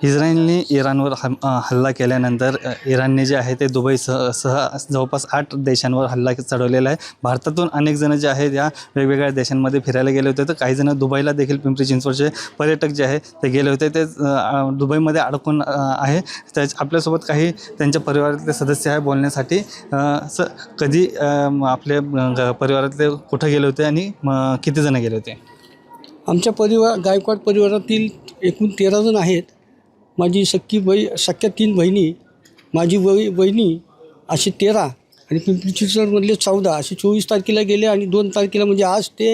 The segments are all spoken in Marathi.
इस्रायलने इराणवर हल्ला केल्यानंतर इराणने जे आहे ते दुबईसह जवळपास 8 देशांवर हल्ला चढवलेला आहे. भारतातून अनेक जण जे आहेत या वेगवेगळ्या देशांमध्ये फिरायला गेले होते, तर काही जण दुबईला देखील पिंपरी चिंचवडचे पर्यटक जे आहे ते गेले होते. ते दुबईमध्ये अडकून आहे. आपल्यासोबत काही त्यांच्या परिवारातले सदस्य आहे बोलण्यासाठी. कधी आपले परिवारातले कुठं गेले होते आणि किती जण गेले होते? आमच्या गायकवाड परिवारातील एकूण 13 जण आहेत. माझी सख्या 3 बहिणी, माझी बहिणी असे 13 आणि पिंपरी चिंचवडमधले 14 असे 24 तारखेला गेले आणि 2 तारखेला म्हणजे आज ते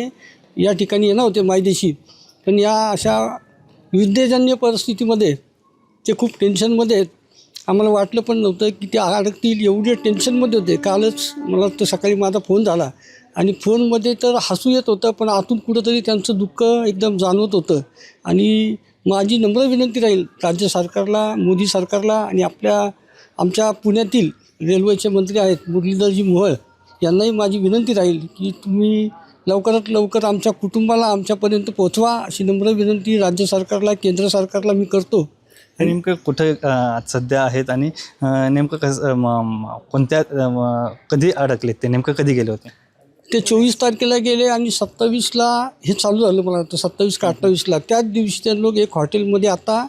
या ठिकाणी येणार होते मायदेशी. पण या अशा युद्धजन्य परिस्थितीमध्ये ते खूप टेन्शनमध्ये आहेत. आम्हाला वाटलं पण नव्हतं की ते अडकतील, एवढे टेन्शनमध्ये होते. कालच मला तर सकाळी माझा फोन झाला आणि फोनमध्ये तर हसू येत होतं, पण आतून कुठंतरी त्यांचं दुःख एकदम जाणवत होतं. आणि माझी नम्र विनंती राहील राज्य सरकारला, मोदी सरकारला आणि आमच्या पुण्यातील रेल्वेचे मंत्री आहेत मुरलीधरजी मोहोळ यांनाही माझी विनंती राहील की तुम्ही लवकरात लवकर आमच्या कुटुंबाला आमच्यापर्यंत पोहोचवा, अशी नम्र विनंती राज्य सरकारला, केंद्र सरकारला मी करतो. नेमकं कुठे सध्या आहेत आणि नेमकं कोणत्या कधी अडकलेत ते, नेमकं कधी गेले होते? ते 24 तारखेला गेले आणि 27ला हे चालू झालं. मला वाटतं 27 का 28ला त्याच दिवशी ते लोक एक हॉटेलमध्ये आता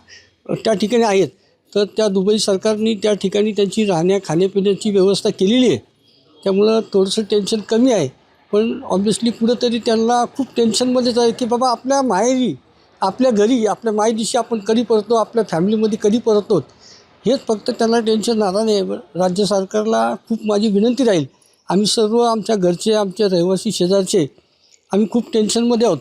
त्या ठिकाणी आहेत. तर त्या दुबई सरकारने त्या ठिकाणी त्यांची खाण्यापिण्याची व्यवस्था केलेली आहे. त्यामुळं थोडंसं टेन्शन कमी आहे. पण ऑब्व्हियसली कुठंतरी त्यांना खूप टेन्शनमध्येच आहे की बाबा आपल्या माहेरी, आपल्या घरी, आपल्या मायदेशी आपण कधी परतो, आपल्या फॅमिलीमध्ये कधी परतो, हेच फक्त त्यांना टेन्शन राहणार नाही. राज्य सरकारला खूप माझी विनंती राहील. आम्ही सर्व आमच्या घरचे, आमच्या रहिवासी शेजारचे आम्ही खूप टेन्शनमध्ये आहोत.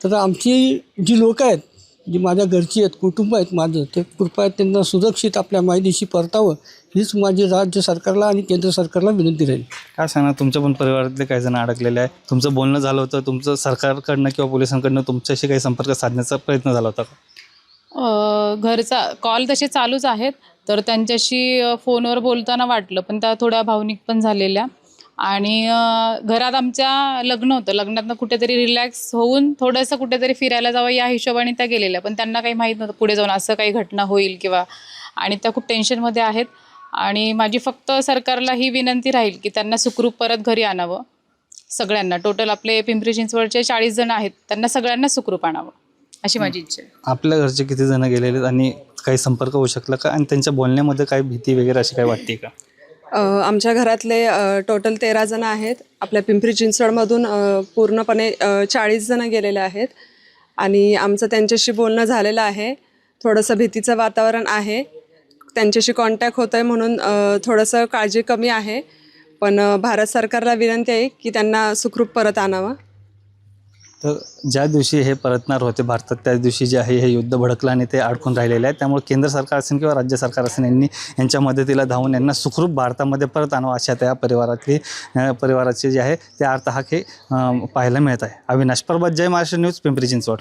तर आमची जी लोकं आहेत, जी माझ्या घरची आहेत, कुटुंब आहेत माझं, ते कृपया त्यांना सुरक्षित आपल्या मायदेशी परतावं, हीच माझी राज्य सरकारला आणि केंद्र सरकारला विनंती राहील. काय सांगणार, तुमच्या पण परिवारातले काही जण अडकलेले आहे, तुमचं बोलणं झालं होतं, तुमचं सरकारकडनं किंवा पोलिसांकडनं तुमच्याशी काही संपर्क साधण्याचा प्रयत्न झाला होता का? घरचा कॉल तसे चालूच आहेत, तर त्यांच्याशी फोनवर बोलताना वाटलं, पण त्या थोड्या भावनिक पण झालेल्या. आणि घरात आमच्या लग्न होतं, लग्नातनं कुठेतरी रिलॅक्स होऊन थोडंसं कुठेतरी फिरायला जावं या हिशोबाने त्या गेलेल्या. पण त्यांना काही माहीत नव्हतं पुढे जाऊन असं काही घटना होईल किंवा, आणि त्या खूप टेन्शनमध्ये आहेत. आणि माझी फक्त सरकारला ही विनंती राहील की त्यांना सुखरूप परत घरी आणावं. सगळ्यांना टोटल आपले पिंपरी चिंचवडचे 40 जण आहेत, त्यांना सगळ्यांना सुखरूप आणावं अशी माझी इच्छा आहे. आपल्या घरचे किती जण गेलेले आणि काही संपर्क होऊ शकला का, आणि त्यांच्या बोलण्यामध्ये काही भीती वगैरे अशी काही वाटते का? आमच्या घरातले टोटल 13 जण आहेत. आपल्या पिंपरी चिंचवडमधून पूर्णपणे 40 जण गेलेले आहेत आणि आमचं त्यांच्याशी बोलणं झालेलं आहे. थोडंसं भीतीचं वातावरण आहे, त्यांच्याशी कॉन्टॅक्ट होतं आहे म्हणून थोडंसं काळजी कमी आहे. पण भारत सरकारला विनंती आहे की त्यांना सुखरूप परत आणावं. तर ज्या दिवशी हे परतणार होते भारतात, त्याच दिवशी जे आहे हे युद्ध भडकलं आणि ते अडकून राहिलेले आहेत. त्यामुळे केंद्र सरकार असेल किंवा राज्य सरकार असेल, यांच्या मदतीला धावून यांना सुखरूप भारतामध्ये परत आणावं, अशा त्या परिवाराचे जे आहे ते अर्थहाक हे पाहायला मिळत आहे. अविनाश परबत, जय महाराष्ट्र न्यूज, पिंपरी चिंचवड.